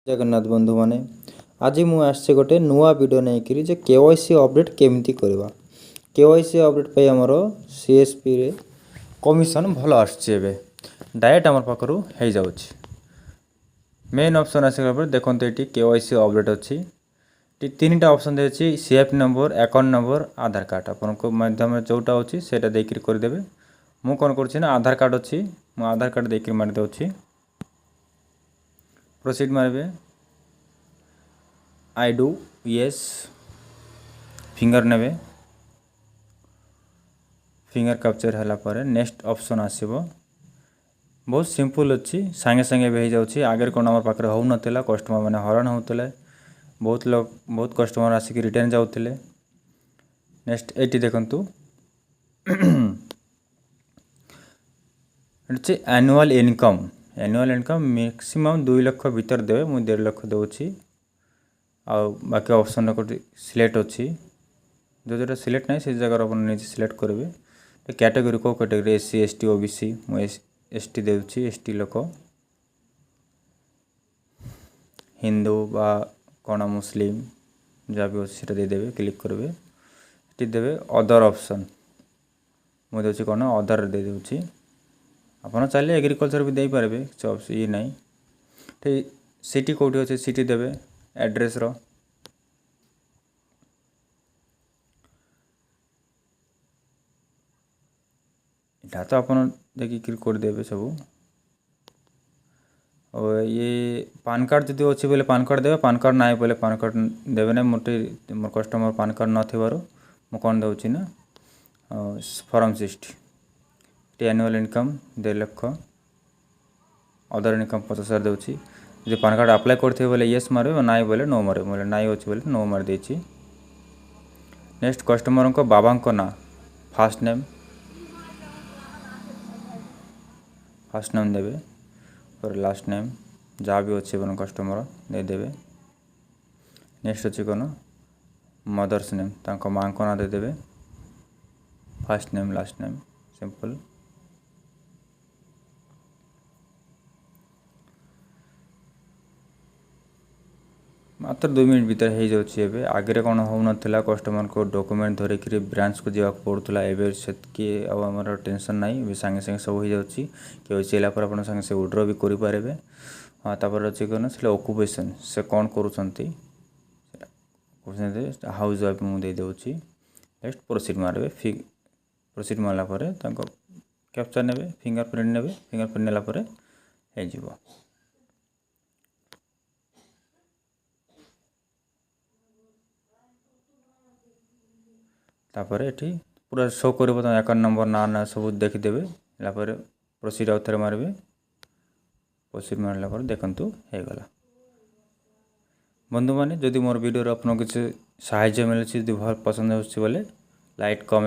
जगन्नाथ बंधु माने आज मु आसছে गोटे नुआ वीडियो नहीं करी जे केवाईसी अपडेट केमती करबा। केवाईसी अपडेट पे हमर सीएसपी रे कमिशन भलो आसছে एबे डायरेक्ट हमर पाखरु हे जाउछ। मेन ऑप्शन आसे पर देखंत एटी केवाईसी अपडेट अछि। तीनटा ऑप्शन दे अछि सीएफ नंबर, अकाउंट नंबर, आधार कार्ड। आपन को माध्यम जोटा अछि सेटा देकरी कर देबे। मु कोन करछि ना आधार कार्ड अछि, मु आधार कार्ड देकरी मार दउछि। प्रोसीड मारबे। आई डू यस फिंगर नेबे। फिंगर कैप्चर हला पर नेक्स्ट ऑप्शन आसीबो। बहुत सिंपल अछि, संगे संगे भेज जाउछि। आगर कोन हमर पाखरे हो नथिला, कस्टमर माने हरान होतले, बहुत कस्टमर आसी कि रिटर्न जाउथिले। नेक्स्ट एटी देखंतु eighty annual income maximum 2 lakh भीतर देबे। मु 1.5 लाख दउछि। आ बाकी ऑप्शन कोटी सिलेक्ट अछि, जो जोटा सिलेक्ट नै से जगह अपन निजे सिलेक्ट करबे। कैटेगरी को कैटेगरी एससी एसटी ओबीसी मु एसटी देउछि। एसटी लोक हिंदू बा कोन मुस्लिम जा भी अछि सेटा दे देबे। क्लिक करबे, एटी देबे अदर ऑप्शन। मु देउछि कोन अदर दे देउछि। अपन चाहिले एग्रीकल्चर भी देई पारबे, जॉब्स ई नै। सिटी कोठी अछि सिटी देबे, एड्रेस रो इटा तो अपन देखि क्लिक कर देबे सब। और ये पान कार्ड जदि अछि बोले पान कार्ड देबे, पान कार्ड नाइ बोले पान कार्ड देबे नै। मोटे मोर कस्टमर पान कार्ड न थिबारो मु कोन दउछि ना form 60 annual income 1.5 lakh, other income 50,000 दउछि। जे पान कार्ड अप्लाई करथे बोले यस मारबे, नाइ बोले नो मारबे। बोले नाइ अछि बोले नो मार देछि। नेक्स्ट कस्टमर को बाबा को ना फर्स्ट नेम देबे और लास्ट नेम जहाँ भी अच्छे बन कस्टमर दे देबे। नेक्स्ट अच्छे कोन मदर्स नेम तांको मां को ना दे देबे। First name last name simple. मात्र 2 मिनट भीतर हो जाउछि। एबे आगे कोन हो नथिला, कस्टमर को डॉक्यूमेंट धरि कि ब्रांच को जेवा पड़ुतला। एबे सेतकी अब हमर टेंशन नाही, एबे संगे संगे सब हो जाउछि। के होइला पर अपन संगे से विड्रॉ भी करि पारेबे। हां तापर अछि कोन से ऑक्युपेशन से कोन करूछंती सेटा हाउस वाइफ मु दे देउछि। नेक्स्ट प्रोसीड मारबे। प्रोसीड मारला पर तांको कैप्चर नेबे, फिंगरप्रिंट नेबे। फिंगरप्रिंट नेला पर हे जिवो। तापर एठी पूरा शो करबो त अकाउंट नंबर ना सब देखि देबे। ला पर प्रोसीड आउथरे मारबे। प्रोसीड मारला पर देखंतु हे गला। बंधु माने जदि मोर वीडियो रो आपन किछ सहायता मिलछि, जदि बहुत पसंद होछि बोले लाइक कमेंट